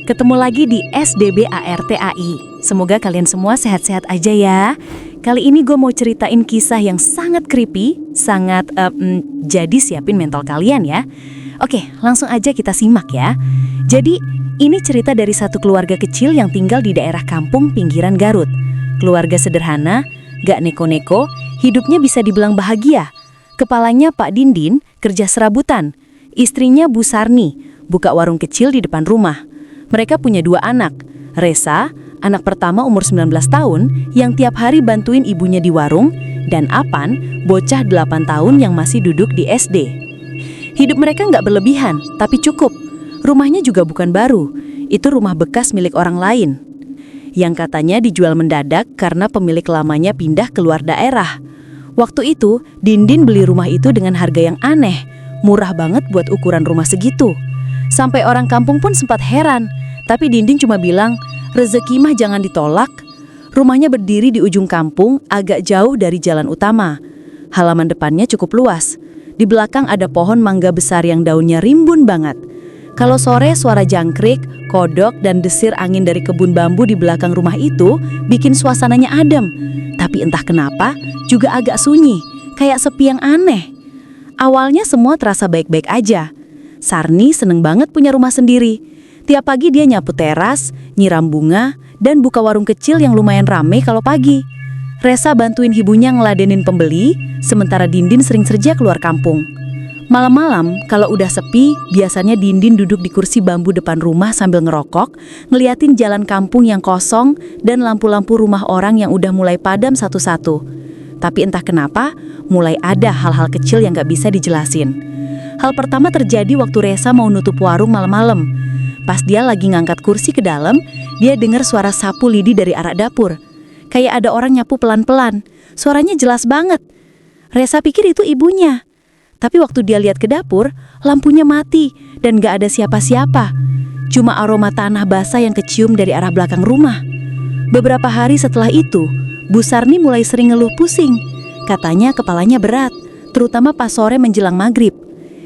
Ketemu lagi di SDB ARTAI. Semoga kalian semua sehat-sehat aja ya. Kali ini gue mau ceritain kisah yang sangat creepy, jadi siapin mental kalian ya. Oke, langsung aja kita simak ya. Jadi, ini cerita dari satu keluarga kecil yang tinggal di daerah kampung pinggiran Garut. Keluarga sederhana, gak neko-neko, hidupnya bisa dibilang bahagia. Kepalanya Pak Dindin kerja serabutan. Istrinya Bu Sarni, buka warung kecil di depan rumah. Mereka punya 2 anak, Resa, anak pertama umur 19 tahun yang tiap hari bantuin ibunya di warung, dan Apan, bocah 8 tahun yang masih duduk di SD. Hidup mereka nggak berlebihan, tapi cukup. Rumahnya juga bukan baru, itu rumah bekas milik orang lain. Yang katanya dijual mendadak karena pemilik lamanya pindah keluar daerah. Waktu itu, Dindin beli rumah itu dengan harga yang aneh, murah banget buat ukuran rumah segitu. Sampai orang kampung pun sempat heran, tapi Dindin cuma bilang, rezeki mah jangan ditolak. Rumahnya berdiri di ujung kampung, agak jauh dari jalan utama. Halaman depannya cukup luas. Di belakang ada pohon mangga besar yang daunnya rimbun banget. Kalau sore suara jangkrik, kodok, dan desir angin dari kebun bambu di belakang rumah itu bikin suasananya adem. Tapi entah kenapa, juga agak sunyi, kayak sepi yang aneh. Awalnya semua terasa baik-baik aja. Sarni seneng banget punya rumah sendiri. Tiap pagi dia nyapu teras, nyiram bunga, dan buka warung kecil yang lumayan rame kalau pagi. Resa bantuin ibunya ngeladenin pembeli, sementara Dindin sering kerja keluar kampung. Malam-malam, kalau udah sepi, biasanya Dindin duduk di kursi bambu depan rumah sambil ngerokok, ngeliatin jalan kampung yang kosong dan lampu-lampu rumah orang yang udah mulai padam satu-satu. Tapi entah kenapa, mulai ada hal-hal kecil yang gak bisa dijelasin. Hal pertama terjadi waktu Resa mau nutup warung malam-malam. Pas dia lagi ngangkat kursi ke dalam, dia dengar suara sapu lidi dari arah dapur. Kayak ada orang nyapu pelan-pelan. Suaranya jelas banget. Resa pikir itu ibunya. Tapi waktu dia lihat ke dapur, lampunya mati dan gak ada siapa-siapa. Cuma aroma tanah basah yang kecium dari arah belakang rumah. Beberapa hari setelah itu, Bu Sarni mulai sering ngeluh pusing. Katanya kepalanya berat, terutama pas sore menjelang maghrib.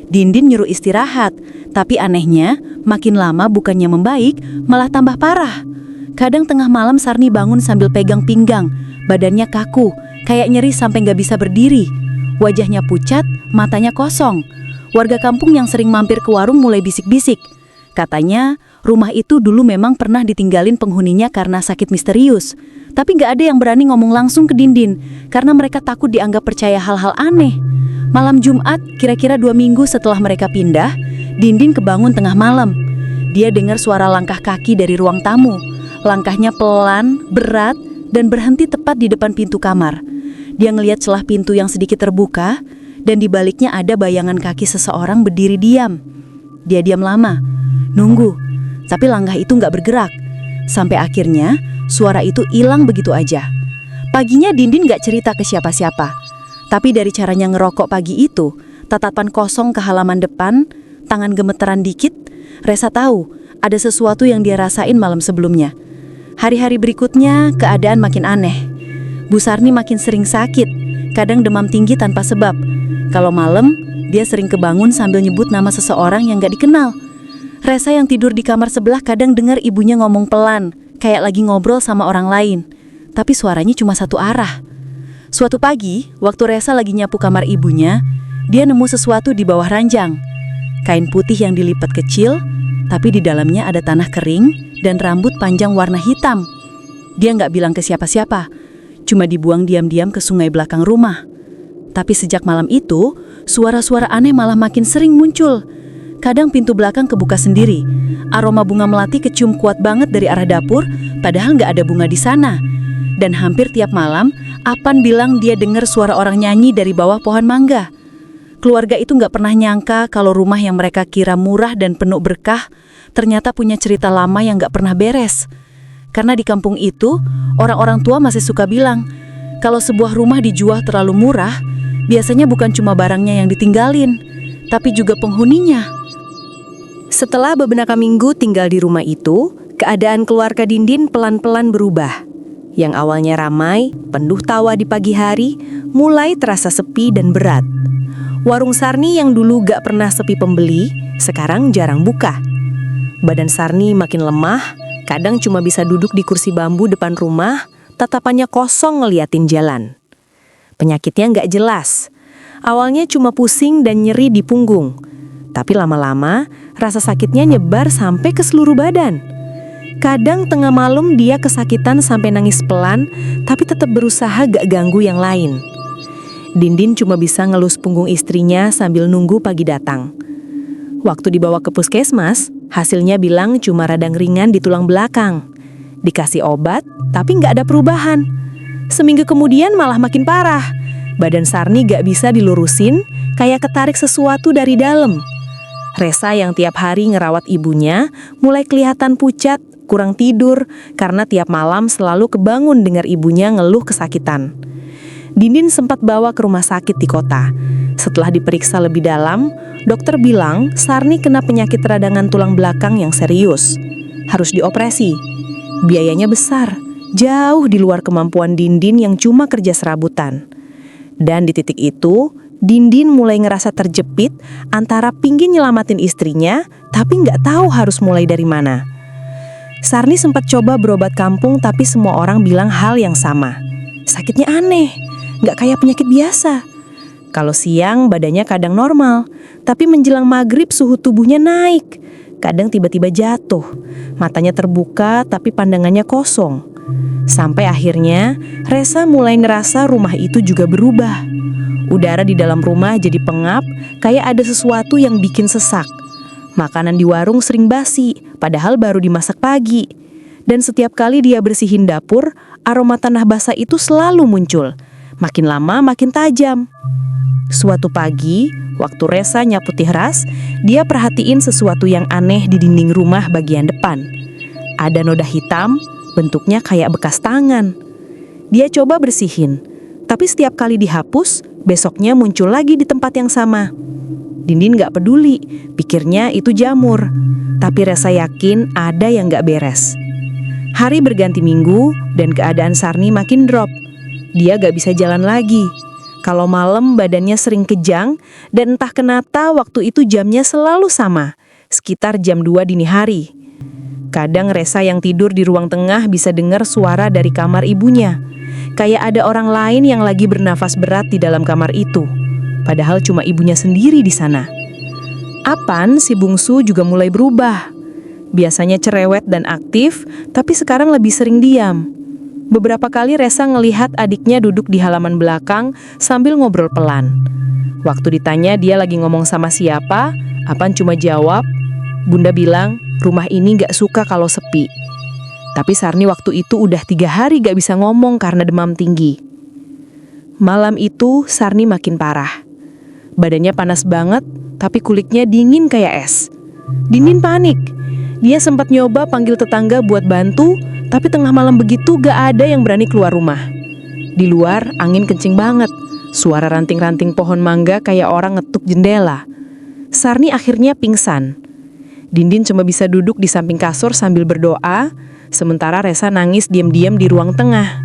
Dindin nyuruh istirahat, tapi anehnya makin lama bukannya membaik, malah tambah parah. Kadang tengah malam Sarni bangun sambil pegang pinggang, badannya kaku, kayak nyeri sampai gak bisa berdiri. Wajahnya pucat, matanya kosong. Warga kampung yang sering mampir ke warung mulai bisik-bisik. Katanya rumah itu dulu memang pernah ditinggalin penghuninya karena sakit misterius. Tapi gak ada yang berani ngomong langsung ke Dindin, karena mereka takut dianggap percaya hal-hal aneh. Malam Jumat, kira-kira 2 minggu setelah mereka pindah, Dindin kebangun tengah malam. Dia dengar suara langkah kaki dari ruang tamu. Langkahnya pelan, berat, dan berhenti tepat di depan pintu kamar. Dia ngelihat celah pintu yang sedikit terbuka, dan di baliknya ada bayangan kaki seseorang berdiri diam. Dia diam lama, nunggu, tapi langkah itu nggak bergerak. Sampai akhirnya, suara itu hilang begitu aja. Paginya Dindin nggak cerita ke siapa-siapa. Tapi dari caranya ngerokok pagi itu, tatapan kosong ke halaman depan, tangan gemeteran dikit, Resa tahu ada sesuatu yang dia rasain malam sebelumnya. Hari-hari berikutnya, keadaan makin aneh. Bu Sarni makin sering sakit, kadang demam tinggi tanpa sebab. Kalau malam, dia sering kebangun sambil nyebut nama seseorang yang gak dikenal. Resa yang tidur di kamar sebelah kadang dengar ibunya ngomong pelan, kayak lagi ngobrol sama orang lain. Tapi suaranya cuma satu arah. Suatu pagi, waktu Resa lagi nyapu kamar ibunya, dia nemu sesuatu di bawah ranjang. Kain putih yang dilipat kecil, tapi di dalamnya ada tanah kering dan rambut panjang warna hitam. Dia nggak bilang ke siapa-siapa, cuma dibuang diam-diam ke sungai belakang rumah. Tapi sejak malam itu, suara-suara aneh malah makin sering muncul. Kadang pintu belakang kebuka sendiri. Aroma bunga melati kecium kuat banget dari arah dapur, padahal nggak ada bunga di sana. Dan hampir tiap malam, Apan bilang dia dengar suara orang nyanyi dari bawah pohon mangga. Keluarga itu nggak pernah nyangka kalau rumah yang mereka kira murah dan penuh berkah, ternyata punya cerita lama yang nggak pernah beres. Karena di kampung itu, orang-orang tua masih suka bilang, kalau sebuah rumah dijual terlalu murah, biasanya bukan cuma barangnya yang ditinggalin, tapi juga penghuninya. Setelah beberapa minggu tinggal di rumah itu, keadaan keluarga Dindin pelan-pelan berubah. Yang awalnya ramai, penuh tawa di pagi hari, mulai terasa sepi dan berat. Warung Sarni yang dulu gak pernah sepi pembeli, sekarang jarang buka. Badan Sarni makin lemah, kadang cuma bisa duduk di kursi bambu depan rumah, tatapannya kosong ngeliatin jalan. Penyakitnya gak jelas. Awalnya cuma pusing dan nyeri di punggung. Tapi lama-lama, rasa sakitnya nyebar sampai ke seluruh badan. Kadang tengah malam dia kesakitan sampai nangis pelan, tapi tetap berusaha gak ganggu yang lain. Dindin cuma bisa ngelus punggung istrinya sambil nunggu pagi datang. Waktu dibawa ke puskesmas, hasilnya bilang cuma radang ringan di tulang belakang. Dikasih obat, tapi gak ada perubahan. Seminggu kemudian malah makin parah. Badan Sarni gak bisa dilurusin, kayak ketarik sesuatu dari dalam. Resa yang tiap hari ngerawat ibunya mulai kelihatan pucat, kurang tidur, karena tiap malam selalu kebangun dengar ibunya ngeluh kesakitan. Dindin sempat bawa ke rumah sakit di kota. Setelah diperiksa lebih dalam, dokter bilang Sarni kena penyakit radangan tulang belakang yang serius. Harus dioperasi. Biayanya besar, jauh di luar kemampuan Dindin yang cuma kerja serabutan. Dan di titik itu, Dindin mulai ngerasa terjepit antara pingin nyelamatin istrinya, tapi nggak tahu harus mulai dari mana. Sarni sempat coba berobat kampung, tapi semua orang bilang hal yang sama. Sakitnya aneh, nggak kayak penyakit biasa. Kalau siang badannya kadang normal, tapi menjelang maghrib suhu tubuhnya naik. Kadang tiba-tiba jatuh, matanya terbuka tapi pandangannya kosong. Sampai akhirnya, Resa mulai ngerasa rumah itu juga berubah. Udara di dalam rumah jadi pengap, kayak ada sesuatu yang bikin sesak. Makanan di warung sering basi, padahal baru dimasak pagi. Dan setiap kali dia bersihin dapur, aroma tanah basah itu selalu muncul. Makin lama makin tajam. Suatu pagi, waktu Resa nyapu teras, dia perhatiin sesuatu yang aneh di dinding rumah bagian depan. Ada noda hitam, bentuknya kayak bekas tangan. Dia coba bersihin, tapi setiap kali dihapus, besoknya muncul lagi di tempat yang sama. Dindin gak peduli, pikirnya itu jamur. Tapi Resa yakin ada yang gak beres. Hari berganti minggu dan keadaan Sarni makin drop. Dia gak bisa jalan lagi. Kalau malam badannya sering kejang dan entah kenapa waktu itu jamnya selalu sama, sekitar jam 2 dini hari. Kadang Resa yang tidur di ruang tengah bisa dengar suara dari kamar ibunya. Kayak ada orang lain yang lagi bernafas berat di dalam kamar itu. Padahal cuma ibunya sendiri di sana. Apan, si bungsu juga mulai berubah. Biasanya cerewet dan aktif, tapi sekarang lebih sering diam. Beberapa kali Resa ngelihat adiknya duduk di halaman belakang sambil ngobrol pelan. Waktu ditanya dia lagi ngomong sama siapa, Apan cuma jawab, "Bunda bilang, rumah ini gak suka kalau sepi." Tapi Sarni waktu itu udah 3 hari gak bisa ngomong karena demam tinggi. Malam itu Sarni makin parah. Badannya panas banget, tapi kulitnya dingin kayak es. Dindin panik. Dia sempat nyoba panggil tetangga buat bantu, tapi tengah malam begitu gak ada yang berani keluar rumah. Di luar angin kencing banget. Suara ranting-ranting pohon mangga kayak orang ngetuk jendela. Sarni akhirnya pingsan. Dindin cuma bisa duduk di samping kasur sambil berdoa, sementara Resa nangis diam-diam di ruang tengah.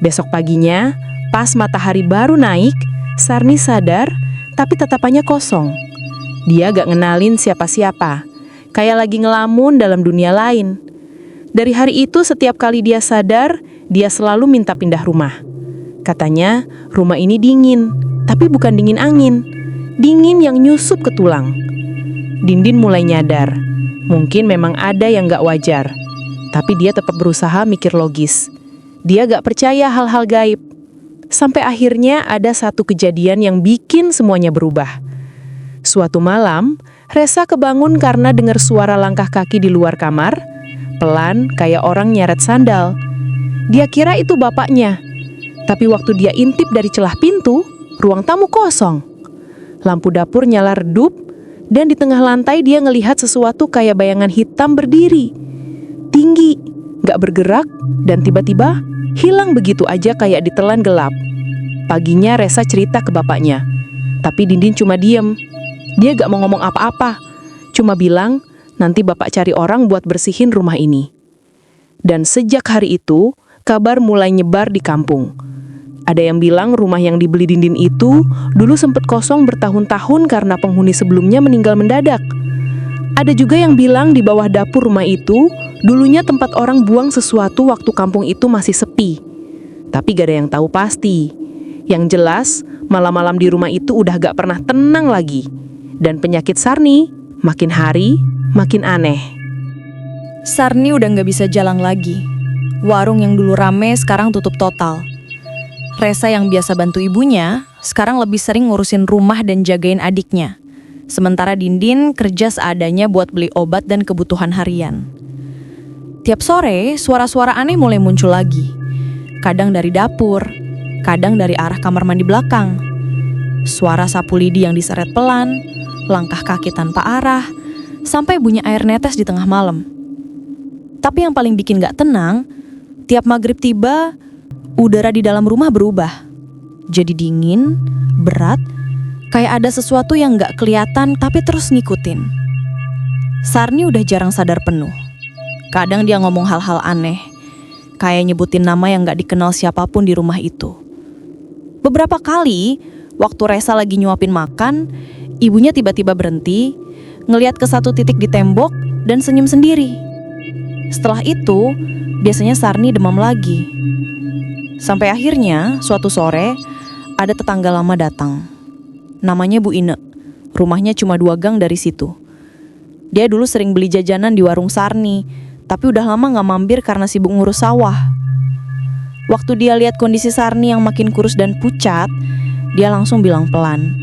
Besok paginya, pas matahari baru naik, Sarni sadar, tapi tatapannya kosong. Dia gak ngenalin siapa-siapa, kayak lagi ngelamun dalam dunia lain. Dari hari itu setiap kali dia sadar, dia selalu minta pindah rumah. Katanya, rumah ini dingin, tapi bukan dingin angin. Dingin yang nyusup ke tulang. Dindin mulai nyadar, mungkin memang ada yang gak wajar. Tapi dia tetap berusaha mikir logis. Dia gak percaya hal-hal gaib. Sampai akhirnya ada satu kejadian yang bikin semuanya berubah. Suatu malam, Resa kebangun karena dengar suara langkah kaki di luar kamar. Pelan, kayak orang nyeret sandal. Dia kira itu bapaknya. Tapi waktu dia intip dari celah pintu, ruang tamu kosong. Lampu dapur nyala redup, dan di tengah lantai dia ngelihat sesuatu kayak bayangan hitam berdiri. Tinggi, gak bergerak, dan tiba-tiba hilang begitu aja kayak ditelan gelap. Paginya Resa cerita ke bapaknya, tapi Dindin cuma diem. Dia gak mau ngomong apa-apa, cuma bilang nanti bapak cari orang buat bersihin rumah ini. Dan sejak hari itu, kabar mulai nyebar di kampung. Ada yang bilang rumah yang dibeli Dindin itu dulu sempat kosong bertahun-tahun karena penghuni sebelumnya meninggal mendadak. Ada juga yang bilang di bawah dapur rumah itu dulunya tempat orang buang sesuatu waktu kampung itu masih sepi. Tapi gak ada yang tahu pasti. Yang jelas, malam-malam di rumah itu udah gak pernah tenang lagi. Dan penyakit Sarni makin hari makin aneh. Sarni udah nggak bisa jalan lagi. Warung yang dulu rame sekarang tutup total. Resa yang biasa bantu ibunya, sekarang lebih sering ngurusin rumah dan jagain adiknya. Sementara Dindin kerja seadanya buat beli obat dan kebutuhan harian. Tiap sore, suara-suara aneh mulai muncul lagi. Kadang dari dapur, kadang dari arah kamar mandi belakang. Suara sapu lidi yang diseret pelan, langkah kaki tanpa arah, sampai bunyi air netes di tengah malam. Tapi yang paling bikin gak tenang, tiap maghrib tiba, udara di dalam rumah berubah. Jadi dingin, berat, kayak ada sesuatu yang gak kelihatan tapi terus ngikutin. Sarni udah jarang sadar penuh. Kadang dia ngomong hal-hal aneh, kayak nyebutin nama yang gak dikenal siapapun di rumah itu. Beberapa kali, waktu Resa lagi nyuapin makan, ibunya tiba-tiba berhenti, ngeliat ke satu titik di tembok, dan senyum sendiri. Setelah itu, biasanya Sarni demam lagi. Sampai akhirnya, suatu sore, ada tetangga lama datang. Namanya Bu Ine. Rumahnya cuma 2 gang dari situ. Dia dulu sering beli jajanan di warung Sarni, tapi udah lama gak mampir karena sibuk ngurus sawah. Waktu dia lihat kondisi Sarni yang makin kurus dan pucat, dia langsung bilang pelan.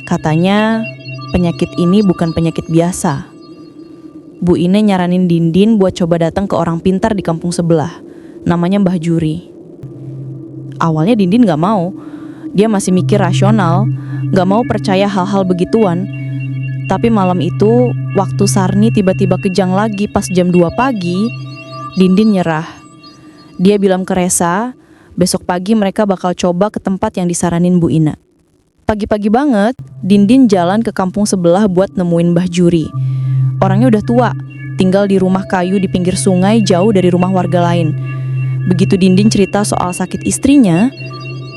Katanya, penyakit ini bukan penyakit biasa. Bu Ine nyaranin Dindin buat coba datang ke orang pintar di kampung sebelah. Namanya Mbah Juri. Awalnya Dindin gak mau. Dia masih mikir rasional, gak mau percaya hal-hal begituan. Tapi malam itu, waktu Sarni tiba-tiba kejang lagi pas jam 2 pagi, Dindin nyerah. Dia bilang ke Resa, besok pagi mereka bakal coba ke tempat yang disaranin Bu Ina. Pagi-pagi banget, Dindin jalan ke kampung sebelah buat nemuin Mbah Juri. Orangnya udah tua, tinggal di rumah kayu di pinggir sungai jauh dari rumah warga lain. Begitu Dindin cerita soal sakit istrinya,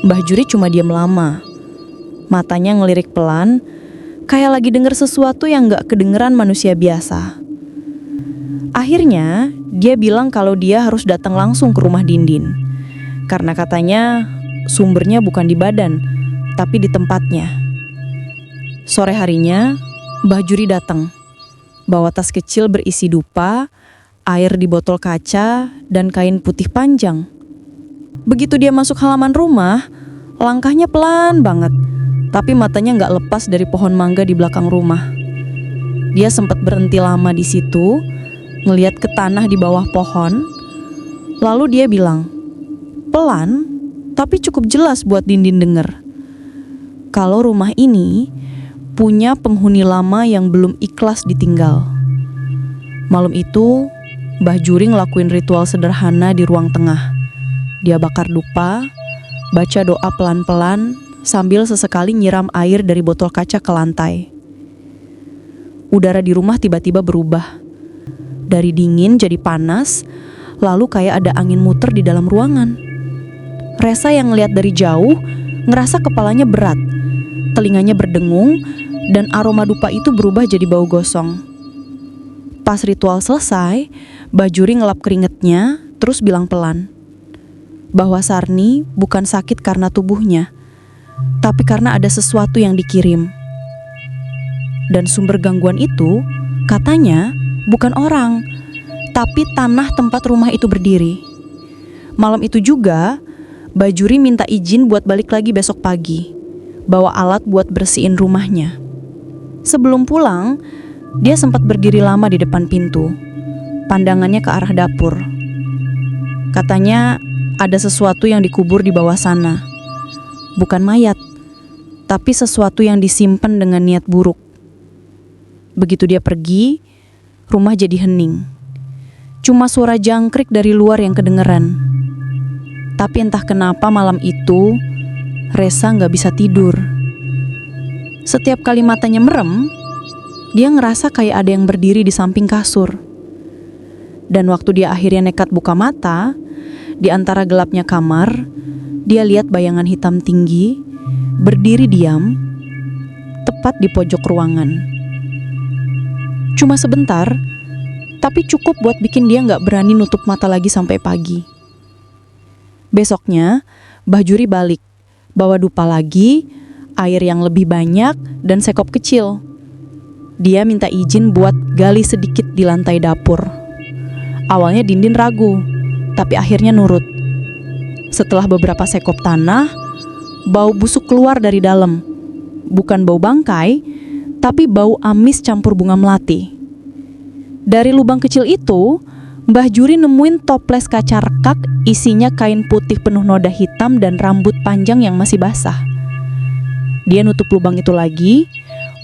Mbah Juri cuma diam lama. Matanya ngelirik pelan, kayak lagi denger sesuatu yang gak kedengeran manusia biasa. Akhirnya, dia bilang kalau dia harus datang langsung ke rumah Dindin. Karena katanya, sumbernya bukan di badan, tapi di tempatnya. Sore harinya, Mbah Juri datang. Bawa tas kecil berisi dupa, air di botol kaca, dan kain putih panjang. Begitu dia masuk halaman rumah, langkahnya pelan banget, tapi matanya gak lepas dari pohon mangga di belakang rumah. Dia sempat berhenti lama di situ, ngeliat ke tanah di bawah pohon, lalu dia bilang, pelan, tapi cukup jelas buat Dindin denger. Kalau rumah ini punya penghuni lama yang belum ikhlas ditinggal. Malam itu, Mbah Juri ngelakuin ritual sederhana di ruang tengah. Dia bakar dupa, baca doa pelan-pelan, sambil sesekali nyiram air dari botol kaca ke lantai. Udara di rumah tiba-tiba berubah. Dari dingin jadi panas, lalu kayak ada angin muter di dalam ruangan. Resa yang ngeliat dari jauh, ngerasa kepalanya berat, telinganya berdengung, dan aroma dupa itu berubah jadi bau gosong. Pas ritual selesai, Mbah Juri ngelap keringetnya, terus bilang pelan, bahwa Sarni bukan sakit karena tubuhnya, tapi karena ada sesuatu yang dikirim. Dan sumber gangguan itu, katanya, bukan orang, tapi tanah tempat rumah itu berdiri. Malam itu juga, Mbah Juri minta izin buat balik lagi besok pagi, bawa alat buat bersihin rumahnya. Sebelum pulang, dia sempat berdiri lama di depan pintu, pandangannya ke arah dapur. Katanya ada sesuatu yang dikubur di bawah sana. Bukan mayat, tapi sesuatu yang disimpan dengan niat buruk. Begitu dia pergi, rumah jadi hening. Cuma suara jangkrik dari luar yang kedengeran. Tapi entah kenapa malam itu, Resa gak bisa tidur. Setiap kali matanya merem, dia ngerasa kayak ada yang berdiri di samping kasur. Dan waktu dia akhirnya nekat buka mata, Di antara gelapnya kamar, dia lihat bayangan hitam tinggi, berdiri diam, tepat di pojok ruangan. Cuma sebentar, tapi cukup buat bikin dia nggak berani nutup mata lagi sampai pagi. Besoknya, Mbah Juri balik, bawa dupa lagi, air yang lebih banyak, dan sekop kecil. Dia minta izin buat gali sedikit di lantai dapur. Awalnya Dindin ragu, tapi akhirnya nurut. Setelah beberapa sekop tanah, bau busuk keluar dari dalam. Bukan bau bangkai, tapi bau amis campur bunga melati. Dari lubang kecil itu, Mbah Juri nemuin toples kaca rekak isinya kain putih penuh noda hitam dan rambut panjang yang masih basah. Dia nutup lubang itu lagi,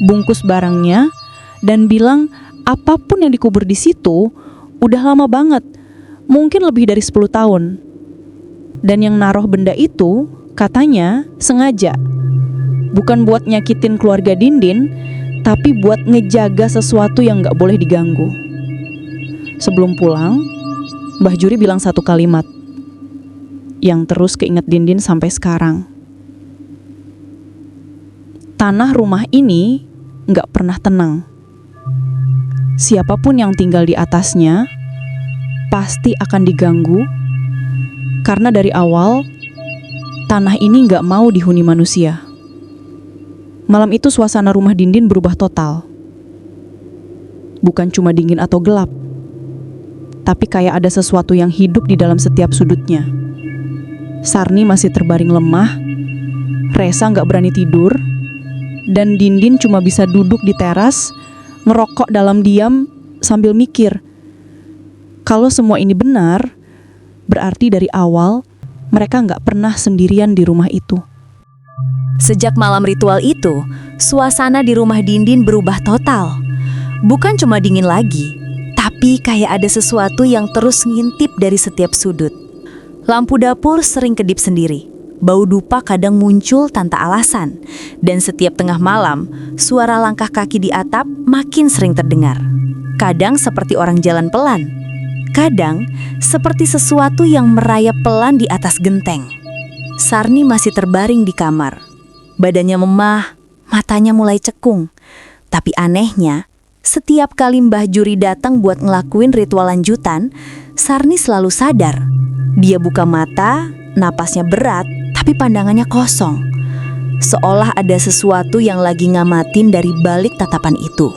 bungkus barangnya, dan bilang apapun yang dikubur di situ udah lama banget, mungkin lebih dari 10 tahun. Dan yang naruh benda itu katanya sengaja. Bukan buat nyakitin keluarga Dindin, tapi buat ngejaga sesuatu yang gak boleh diganggu. Sebelum pulang, Mbah Juri bilang satu kalimat yang terus keinget Dindin sampai sekarang. Tanah rumah ini gak pernah tenang. Siapapun yang tinggal di atasnya pasti akan diganggu, karena dari awal tanah ini gak mau dihuni manusia. Malam itu suasana rumah Dindin berubah total. Bukan cuma dingin atau gelap, tapi kayak ada sesuatu yang hidup di dalam setiap sudutnya. Sarni masih terbaring lemah, Resa gak berani tidur, dan Dindin cuma bisa duduk di teras, ngerokok dalam diam sambil mikir. Kalau semua ini benar, berarti dari awal mereka gak pernah sendirian di rumah itu. Sejak malam ritual itu, suasana di rumah Dindin berubah total. Bukan cuma dingin lagi, tapi kayak ada sesuatu yang terus ngintip dari setiap sudut. Lampu dapur sering kedip sendiri. Bau dupa kadang muncul tanpa alasan. Dan setiap tengah malam, suara langkah kaki di atap makin sering terdengar. Kadang seperti orang jalan pelan. Kadang seperti sesuatu yang merayap pelan di atas genteng. Sarni masih terbaring di kamar. Badannya memah, matanya mulai cekung. Tapi anehnya, setiap kali Mbah Juri datang buat ngelakuin ritual lanjutan, Sarni selalu sadar. Dia buka mata, napasnya berat, tapi pandangannya kosong. Seolah ada sesuatu yang lagi ngamatin dari balik tatapan itu.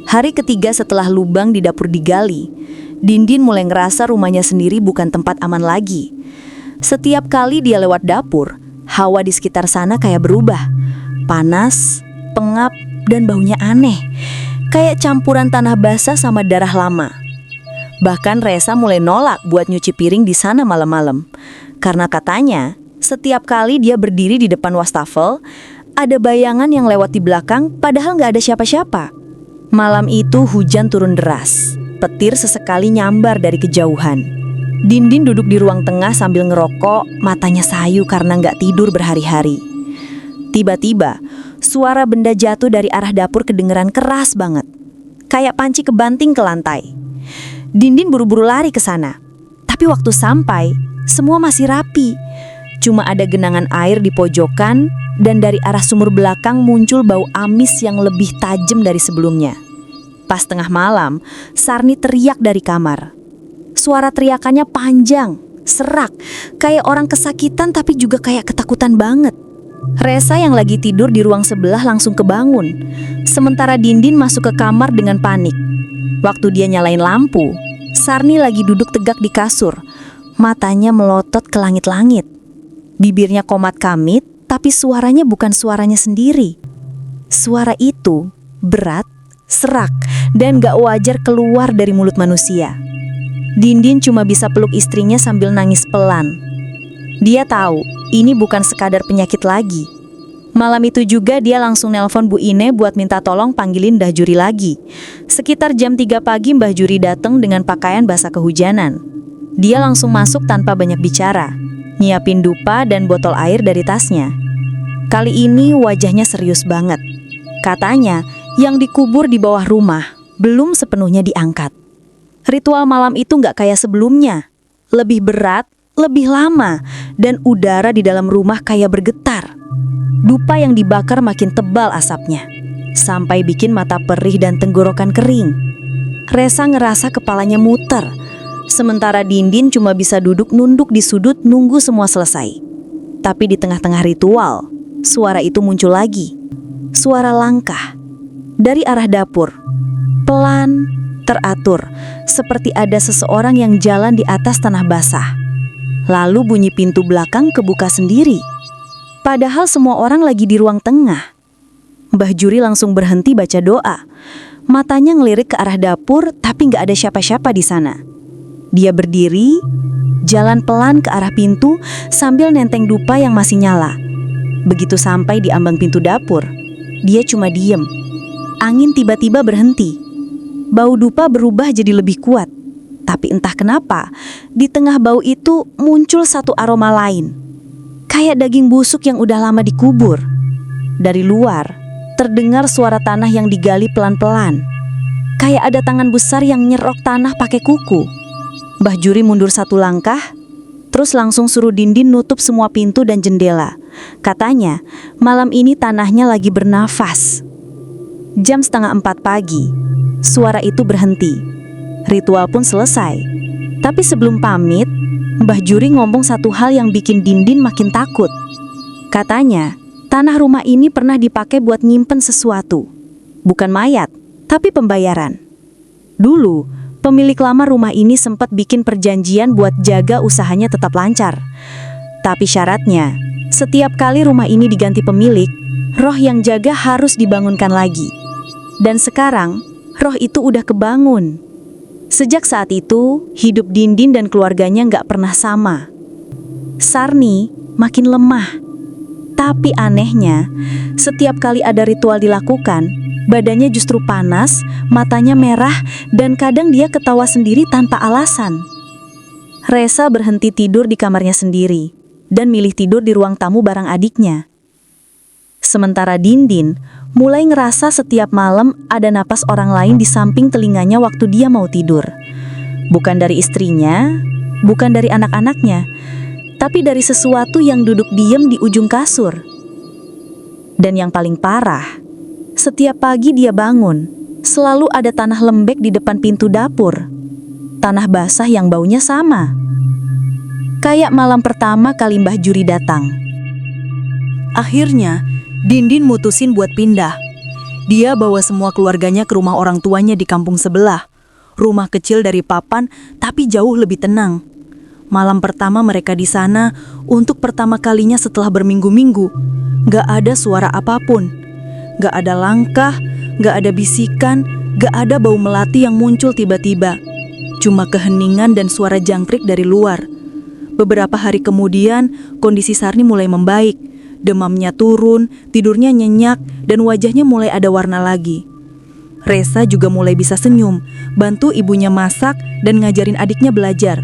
Hari ketiga setelah lubang di dapur digali, Dindin mulai ngerasa rumahnya sendiri bukan tempat aman lagi. Setiap kali dia lewat dapur, hawa di sekitar sana kayak berubah. Panas, pengap, dan baunya aneh. Kayak campuran tanah basah sama darah lama. Bahkan Resa mulai nolak buat nyuci piring di sana malam-malam. Karena katanya, setiap kali dia berdiri di depan wastafel, ada bayangan yang lewat di belakang padahal nggak ada siapa-siapa. Malam itu hujan turun deras. Petir sesekali nyambar dari kejauhan. Dindin duduk di ruang tengah sambil ngerokok, matanya sayu karena nggak tidur berhari-hari. Tiba-tiba, suara benda jatuh dari arah dapur kedengeran keras banget. Kayak panci kebanting ke lantai. Dindin buru-buru lari ke sana. Tapi waktu sampai, semua masih rapi. Cuma ada genangan air di pojokan, dan dari arah sumur belakang muncul bau amis yang lebih tajam dari sebelumnya. Pas tengah malam, Sarni teriak dari kamar. Suara teriakannya panjang, serak, kayak orang kesakitan tapi juga kayak ketakutan banget. Resa yang lagi tidur di ruang sebelah langsung kebangun. Sementara Dindin masuk ke kamar dengan panik. Waktu dia nyalain lampu, Sarni lagi duduk tegak di kasur. Matanya melotot ke langit-langit. Bibirnya komat kamit, tapi suaranya bukan suaranya sendiri. Suara itu berat, serak, dan gak wajar keluar dari mulut manusia. Dindin cuma bisa peluk istrinya sambil nangis pelan. Dia tahu ini bukan sekadar penyakit lagi. Malam itu juga dia langsung nelpon Bu Ine buat minta tolong panggilin Mbah Juri lagi. Sekitar jam 3 pagi Mbah Juri datang dengan pakaian basah kehujanan. Dia langsung masuk tanpa banyak bicara, nyiapin dupa dan botol air dari tasnya. Kali ini wajahnya serius banget. Katanya yang dikubur di bawah rumah belum sepenuhnya diangkat. Ritual malam itu gak kayak sebelumnya. Lebih berat, lebih lama, dan udara di dalam rumah kayak bergetar. Dupa yang dibakar makin tebal asapnya, sampai bikin mata perih dan tenggorokan kering. Resa ngerasa kepalanya muter, sementara Dindin cuma bisa duduk nunduk di sudut nunggu semua selesai. Tapi di tengah-tengah ritual, suara itu muncul lagi. Suara langkah dari arah dapur, pelan, teratur, seperti ada seseorang yang jalan di atas tanah basah. Lalu bunyi pintu belakang kebuka sendiri. Padahal semua orang lagi di ruang tengah. Mbah Juri langsung berhenti baca doa. Matanya ngelirik ke arah dapur, tapi nggak ada siapa-siapa di sana. Dia berdiri, jalan pelan ke arah pintu sambil nenteng dupa yang masih nyala. Begitu sampai di ambang pintu dapur, dia cuma diem. Angin tiba-tiba berhenti. Bau dupa berubah jadi lebih kuat. Tapi entah kenapa, di tengah bau itu muncul satu aroma lain. Kayak daging busuk yang udah lama dikubur. Dari luar, terdengar suara tanah yang digali pelan-pelan. Kayak ada tangan besar yang nyerok tanah pakai kuku. Mbah Juri mundur satu langkah, terus langsung suruh Dindin nutup semua pintu dan jendela. Katanya, malam ini tanahnya lagi bernafas. Jam 3:30 pagi, suara itu berhenti. Ritual pun selesai. Tapi sebelum pamit, Mbah Juri ngomong satu hal yang bikin Dindin makin takut. Katanya, tanah rumah ini pernah dipakai buat nyimpen sesuatu. Bukan mayat, tapi pembayaran. Dulu, pemilik lama rumah ini sempat bikin perjanjian buat jaga usahanya tetap lancar. Tapi syaratnya, setiap kali rumah ini diganti pemilik, roh yang jaga harus dibangunkan lagi. Dan sekarang, roh itu udah kebangun. Sejak saat itu, hidup Dindin dan keluarganya nggak pernah sama. Sarni makin lemah. Tapi anehnya, setiap kali ada ritual dilakukan, badannya justru panas, matanya merah, dan kadang dia ketawa sendiri tanpa alasan. Resa berhenti tidur di kamarnya sendiri, dan milih tidur di ruang tamu bareng adiknya. Sementara Dindin mulai ngerasa setiap malam ada napas orang lain di samping telinganya waktu dia mau tidur. Bukan dari istrinya, bukan dari anak-anaknya, tapi dari sesuatu yang duduk diem di ujung kasur. Dan yang paling parah, setiap pagi dia bangun, selalu ada tanah lembek di depan pintu dapur. Tanah basah yang baunya sama. Kayak malam pertama kali Mbah Juri datang. Akhirnya, Dindin mutusin buat pindah. Dia bawa semua keluarganya ke rumah orang tuanya di kampung sebelah. Rumah kecil dari papan, tapi jauh lebih tenang. Malam pertama mereka di sana, untuk pertama kalinya setelah berminggu-minggu, gak ada suara apapun. Gak ada langkah, gak ada bisikan, gak ada bau melati yang muncul tiba-tiba. Cuma keheningan dan suara jangkrik dari luar. Beberapa hari kemudian, kondisi Sarni mulai membaik. Demamnya turun, tidurnya nyenyak, dan wajahnya mulai ada warna lagi. Resa juga mulai bisa senyum, bantu ibunya masak, dan ngajarin adiknya belajar.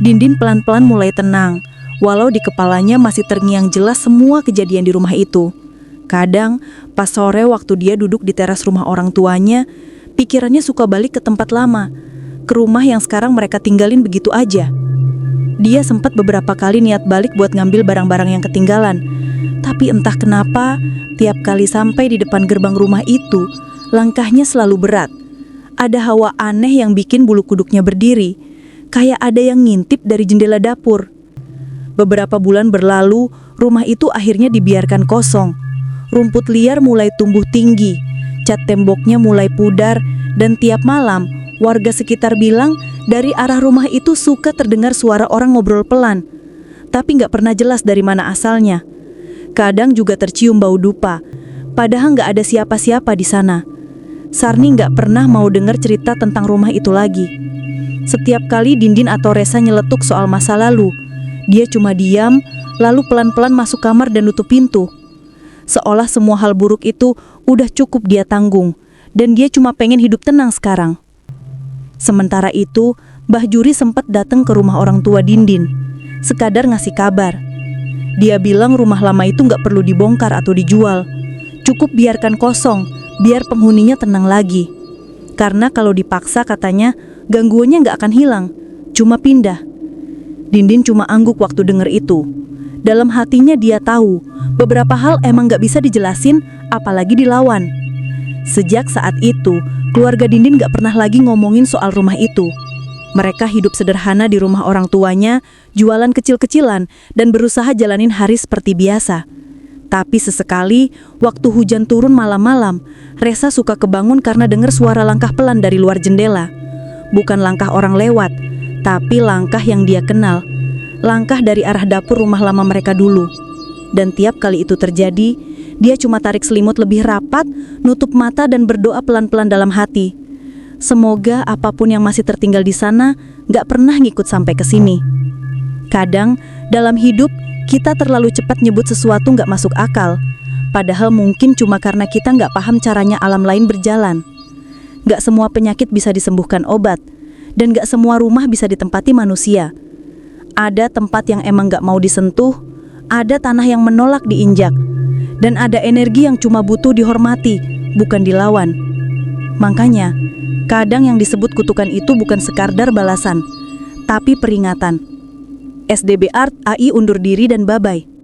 Dindin pelan-pelan mulai tenang, walau di kepalanya masih terngiang jelas semua kejadian di rumah itu. Kadang, pas sore waktu dia duduk di teras rumah orang tuanya, pikirannya suka balik ke tempat lama, ke rumah yang sekarang mereka tinggalin begitu aja. Dia sempat beberapa kali niat balik buat ngambil barang-barang yang ketinggalan. Tapi entah kenapa, tiap kali sampai di depan gerbang rumah itu, langkahnya selalu berat. Ada hawa aneh yang bikin bulu kuduknya berdiri, kayak ada yang ngintip dari jendela dapur. Beberapa bulan berlalu, rumah itu akhirnya dibiarkan kosong. Rumput liar mulai tumbuh tinggi, cat temboknya mulai pudar, dan tiap malam, warga sekitar bilang dari arah rumah itu suka terdengar suara orang ngobrol pelan. Tapi nggak pernah jelas dari mana asalnya. Kadang juga tercium bau dupa, padahal nggak ada siapa-siapa di sana. Sarni nggak pernah mau dengar cerita tentang rumah itu lagi. Setiap kali Dindin atau Resa nyeletuk soal masa lalu, dia cuma diam, lalu pelan-pelan masuk kamar dan nutup pintu. Seolah semua hal buruk itu udah cukup dia tanggung, dan dia cuma pengen hidup tenang sekarang. Sementara itu, Mbah Juri sempat datang ke rumah orang tua Dindin, sekadar ngasih kabar. Dia bilang rumah lama itu nggak perlu dibongkar atau dijual. Cukup biarkan kosong, biar penghuninya tenang lagi. Karena kalau dipaksa katanya, gangguannya nggak akan hilang, cuma pindah. Dindin cuma angguk waktu denger itu. Dalam hatinya dia tahu, beberapa hal emang gak bisa dijelasin, apalagi dilawan. Sejak saat itu, keluarga Dindin gak pernah lagi ngomongin soal rumah itu. Mereka hidup sederhana di rumah orang tuanya, jualan kecil-kecilan, dan berusaha jalanin hari seperti biasa. Tapi sesekali, waktu hujan turun malam-malam, Resa suka kebangun karena dengar suara langkah pelan dari luar jendela. Bukan langkah orang lewat, tapi langkah yang dia kenal. Langkah dari arah dapur rumah lama mereka dulu. Dan tiap kali itu terjadi, dia cuma tarik selimut lebih rapat, nutup mata dan berdoa pelan-pelan dalam hati. Semoga apapun yang masih tertinggal di sana gak pernah ngikut sampai ke sini. Kadang, dalam hidup, kita terlalu cepat nyebut sesuatu gak masuk akal. Padahal mungkin cuma karena kita gak paham caranya alam lain berjalan. Gak semua penyakit bisa disembuhkan obat, dan gak semua rumah bisa ditempati manusia. Ada tempat yang emang gak mau disentuh, ada tanah yang menolak diinjak, dan ada energi yang cuma butuh dihormati, bukan dilawan. Makanya, kadang yang disebut kutukan itu bukan sekadar balasan, tapi peringatan. SDB Art AI undur diri dan bye-bye.